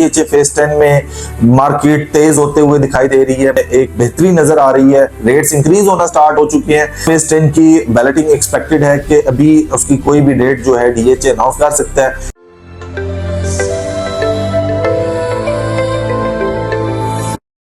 DHA phase 10 में market तेज होते हुए दिखाई दे रही है, एक बेहतरी नजर आ रही है, रेट्स इंक्रीज होना स्टार्ट हो चुके हैं। फेज 10 की बैलेटिंग एक्सपेक्टेड है कि अभी उसकी कोई भी डेट जो है डीएचए अनाउंस कर सकता है।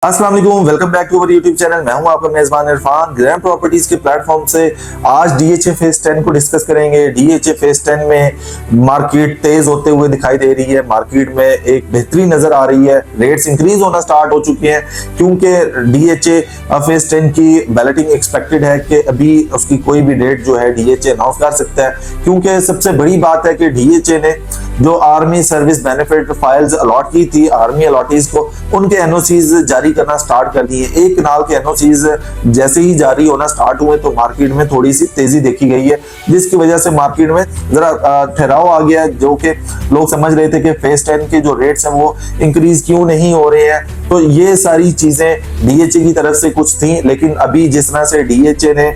अस्सलाम वालेकुम, welcome back to our YouTube channel. मैं हूं आपका मेजबान इरफान। ग्रैम प्रॉपर्टीज के प्लेटफॉर्म से आज डीएचए फेज 10 को डिस्कस करेंगे। डीएचए फेज 10 में मार्केट तेज होते हुए दिखाई दे रही है, मार्केट में एक बेहतरी नजर आ रही है, रेट्स इंक्रीज होना स्टार्ट हो चुके हैं क्योंकि डीएचए फेज 10 की बैलेटिंग एक्सपेक्टेड है कि अभी उसकी कोई भी डेट जो है डीएचए अनाउंस कर सकता है। क्योंकि सबसे बड़ी बात है कि डीएचए ने जो army service benefit files allot की थी आर्मी अलॉटीज को, उनके एनओसीज जारी करना स्टार्ट कर दिए। एक कनाल के एनओसीज जैसे ही जारी होना स्टार्ट हुए तो मार्केट में थोड़ी सी तेजी देखी गई है, जिसकी वजह से मार्केट में जरा ठहराव आ गया, जो कि लोग समझ रहे थे कि फेज 10 के जो रेट्स हैं वो इंक्रीज क्यों नहीं हो रहे हैं। तो ये सारी चीजें डीएचए की तरफ से कुछ थी, लेकिन अभी जिस तरह से डीएचए ने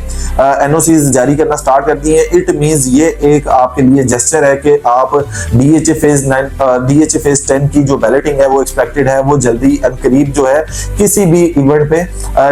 एनओसीज जारी करना स्टार्ट कर दिए, इट मींस ये एक आपके लिए जेस्चर है कि आप डीएचए फेज 10 की जो बैलेटिंग है वो एक्सपेक्टेड है, वो जल्दी करीब जो है किसी भी इवेंट पे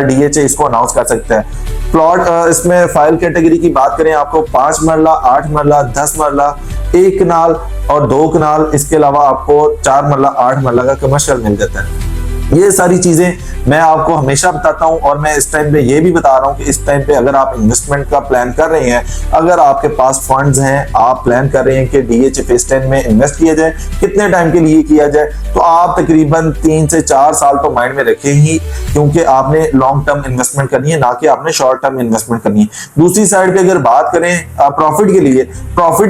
डीएचए इसको अनाउंस कर सकता है। प्लॉट इसमें फाइल कैटेगरी की बात करें, आपको 5 मरला, 8 मरला, 10 मरला, 1 कनाल और 2 कनाल, इसके अलावा आपको 4 मरला, 8 मरला का कमर्शियल मिल जाता है। ये सारी चीजें मैं आपको हमेशा बताता हूं और मैं इस टाइम पे ये भी बता रहा हूं कि इस टाइम पे अगर आप इन्वेस्टमेंट का प्लान कर रहे हैं, अगर आपके पास फंड्स हैं, आप प्लान कर रहे हैं कि डीएचए फेज 10 में इन्वेस्ट किया जाए, कितने टाइम के लिए किया जाए, तो आप तकरीबन 3 से 4 साल तो माइंड में रखें ही, क्योंकि आपने लॉन्ग टर्म इन्वेस्टमेंट करनी है, ना कि आपने शॉर्ट टर्म इन्वेस्टमेंट करनी है। दूसरी साइड पे अगर बात करें प्रॉफिट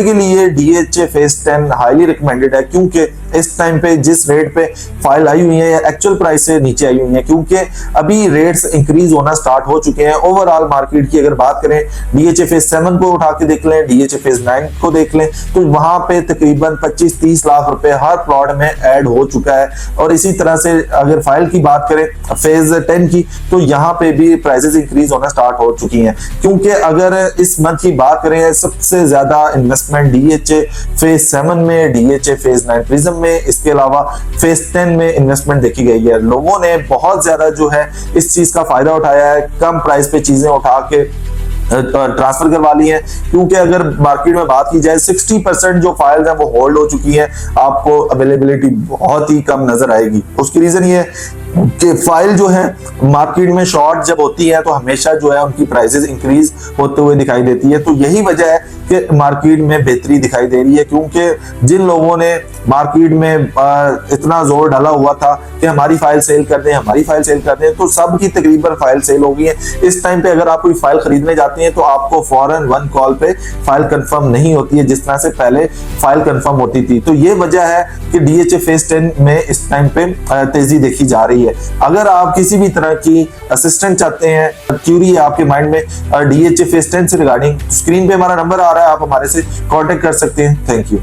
के लिए डीएचए फेज 10 हाईली रिकमेंडेड है, क्योंकि इस टाइम पे जिस रेट पे फाइल आई हुई है एक्चुअल प्राइस से नीचे आई हुई है, क्योंकि अभी रेट्स इंक्रीज होना स्टार्ट हो चुके हैं। ओवरऑल मार्केट की अगर बात करें, डीएचए फेज 7 को उठा के देख लें, डीएचए फेज 9 को देख लें, तो वहां पे तकरीबन 25-30 लाख रुपए हर प्लॉट में ऐड हो चुका है। और इसी तरह से अगर फाइल की बात करें फेज 10 की, तो यहाँ पे भी प्राइसेस इंक्रीज होना स्टार्ट हो चुकी हैं। क्योंकि अगर इस मंथ की बात करें, सबसे ज्यादा इन्वेस्टमेंट डीएचए फेज 7 में, डीएचए फेज 9 प्रिज्म में, इसके अलावा फेज 10 में इन्वेस्टमेंट देखी गई है। लोगों ने बहुत ज्यादा जो है इस चीज का फायदा उठाया है, कम प्राइस पे चीजें उठा के ट्रांसफर करवा ली है। क्योंकि अगर मार्केट में बात की जाए 60% जो फाइल्स हैं वो होल्ड हो चुकी हैं, आपको अवेलेबिलिटी बहुत ही कम नजर आएगी। उसकी रीजन ये कि फाइल जो है मार्केट में शॉर्ट जब होती है तो हमेशा जो है उनकी प्राइसेस इंक्रीज होते हुए दिखाई देती है। तो यही वजह है कि मार्केट में बेहतरी दिखाई दे रही है, क्योंकि जिन लोगों ने मार्केट में इतना जोर डाला हुआ था कि हमारी फाइल सेल कर दें, तो सब की तकरीबन फाइल सेल हो गई है। इस टाइम पे अगर आप कोई फाइल खरीदने जाते हैं तो आपको फौरन 1 कॉल पे फाइल कंफर्म नहीं होती है, जिस तरह से पहले फाइल कंफर्म होती थी। तो ये वजह है कि डीएचए फेज 10 में इस टाइम पे तेजी देखी जा रही है। अगर आप किसी भी तरह की असिस्टेंट चाहते हैं, क्यूरी है आपके माइंड में डीएचए फेज 10 से रिगार्डिंग, स्क्रीन पे हमारा नंबर आ रहा है, आप हमारे से कांटेक्ट कर सकते हैं। Thank you.